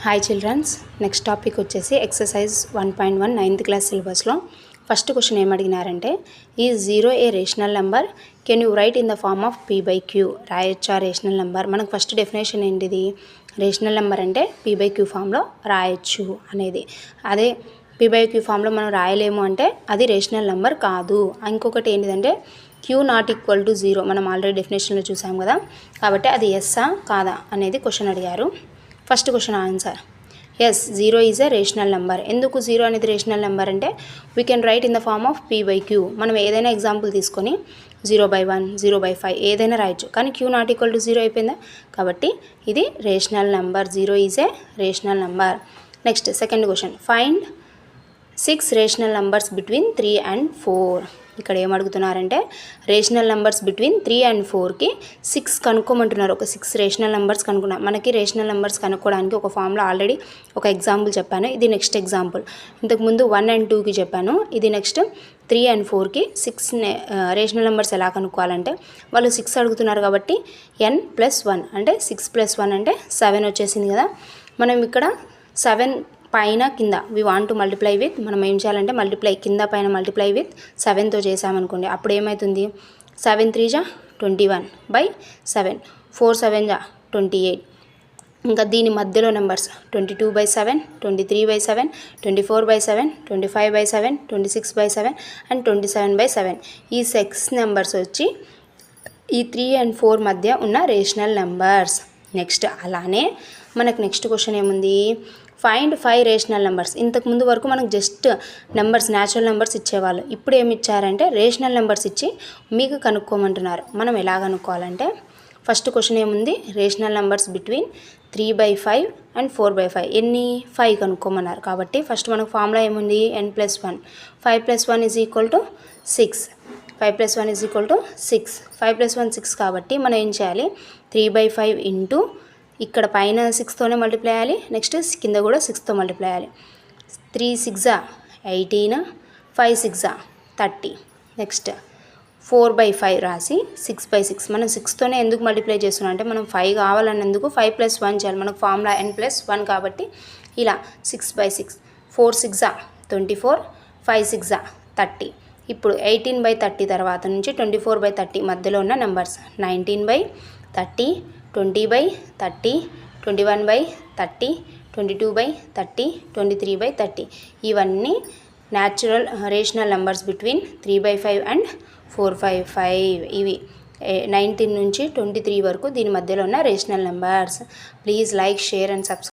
Hi childrens, next topic వచ్చేసి exercise 1.1 9th class సిలబస్లో first question ఏమడిగినారంటే ఈ 0 a rational number can you write in the form of p/q. రాయొచ్చా rational number? మనకు first definition ఏంటిది? Rational number అంటే p/q ఫామ్లో రాయొచ్చు అనేది. అదే p/q ఫామ్లో మనం రాయలేము అంటే అది రేషనల్ నెంబర్ కాదు. ఇంకొకటి ఏంటిదంటే q నాట్ ఈక్వల్ టు 0 మనం ఆల్రెడీ డెఫినేషన్లో చూసాం కదా, కాబట్టి అది ఎస్సా కాదా అనేది క్వశ్చన్ అడిగారు. First question answer yes, 0 is a rational number. ఎందుకు 0 అనేది రేషనల్ నెంబర్ అంటే we can write in the form of p/q. మనం ఏదైనా ఎగ్జాంపుల్ తీసుకొని 0/1 0/5 ఏదైనా రాయొచ్చు, కానీ q నాట్ ఈక్వల్ టు 0 అయిపోయిందా, కాబట్టి ఇది rational number. 0 is a rational number. Next second question, find 6 rational numbers between 3 and 4. ఇక్కడ ఏమడుగుతున్నారంటే రేషనల్ నెంబర్స్ బిట్వీన్ 3 and 4కి 6 కనుక్కోమంటున్నారు. ఒక 6 రేషనల్ నెంబర్స్ కనుక్కున్నాం. మనకి రేషనల్ నెంబర్స్ కనుక్కోవడానికి ఒక ఫామ్లో ఆల్రెడీ ఒక ఎగ్జాంపుల్ చెప్పాను. ఇది నెక్స్ట్ ఎగ్జాంపుల్. ఇంతకుముందు 1 and 2కి చెప్పాను. ఇది నెక్స్ట్ 3 and 4కి 6 రేషనల్ నెంబర్స్ ఎలా కనుక్కోవాలంటే వాళ్ళు 6 అడుగుతున్నారు కాబట్టి n+1 అంటే 6+1 అంటే 7 వచ్చేసింది కదా. మనం ఇక్కడ 7 పైన కింద we want to multiply with, మనం ఏం చేయాలంటే మల్టిప్లై కింద పైన మల్టిప్లై విత్ 7తో చేసామనుకోండి, అప్పుడు ఏమవుతుంది 7 3 జా 21/7, 4 7 జా 28. ఇంకా దీని మధ్యలో నెంబర్స్ 22/7, 23/7, 24/7, 25/7, 26/7 అండ్ 27/7. ఈ 6 నెంబర్స్ వచ్చి ఈ 3 and 4 మధ్య ఉన్న రేషనల్ నెంబర్స్. నెక్స్ట్ అలానే మనకు నెక్స్ట్ క్వశ్చన్ ఏముంది, ఫైండ్ 5 రేషనల్ నెంబర్స్. ఇంతకుముందు వరకు మనకు జస్ట్ నెంబర్స్, న్యాచురల్ నెంబర్స్ ఇచ్చేవాళ్ళు. ఇప్పుడు ఏమి ఇచ్చారంటే రేషనల్ నెంబర్స్ ఇచ్చి మీకు కనుక్కోమంటున్నారు. మనం ఎలా కనుక్కోవాలంటే ఫస్ట్ క్వశ్చన్ ఏముంది, రేషనల్ నెంబర్స్ బిట్వీన్ 3/5 and 4/5 ఎన్ని 5 కనుక్కోమన్నారు. కాబట్టి ఫస్ట్ మనకు ఫార్ములా ఏముంది, n+1. 5+1 is equal to 6. 5+1 is equal to 6. 5+1 6 కాబట్టి మనం ఏం చేయాలి, 3/5 ఇంటూ ఇక్కడ పైన 6తోనే మల్టిప్లై చేయాలి, నెక్స్ట్ కింద కూడా 6తో మల్టిప్లై చేయాలి. 3 6 18, 5 6 30. నెక్స్ట్ 4/5 రాసి 6/6. మనం 6తోనే ఎందుకు మల్టిప్లై చేస్తున్నాం అంటే మనం 5 కావాలన్నందుకు 5+1 చేయాలి. మనకు ఫార్ములా n+1 కాబట్టి ఇలా 6/6. 4 6 24, 5 6 30. ఇప్పుడు 18/30 తర్వాత నుంచి 24/30 మధ్యలో ఉన్న నెంబర్స్ 19/30, 20/30, 21/30, 22/30, 23/30. ఇవన్నీ natural rational numbers between 3/5 and 4/5. ఇవి 19 నుంచి 23 వరకు దీని మధ్యలో ఉన్న rational numbers. Please like, share and subscribe.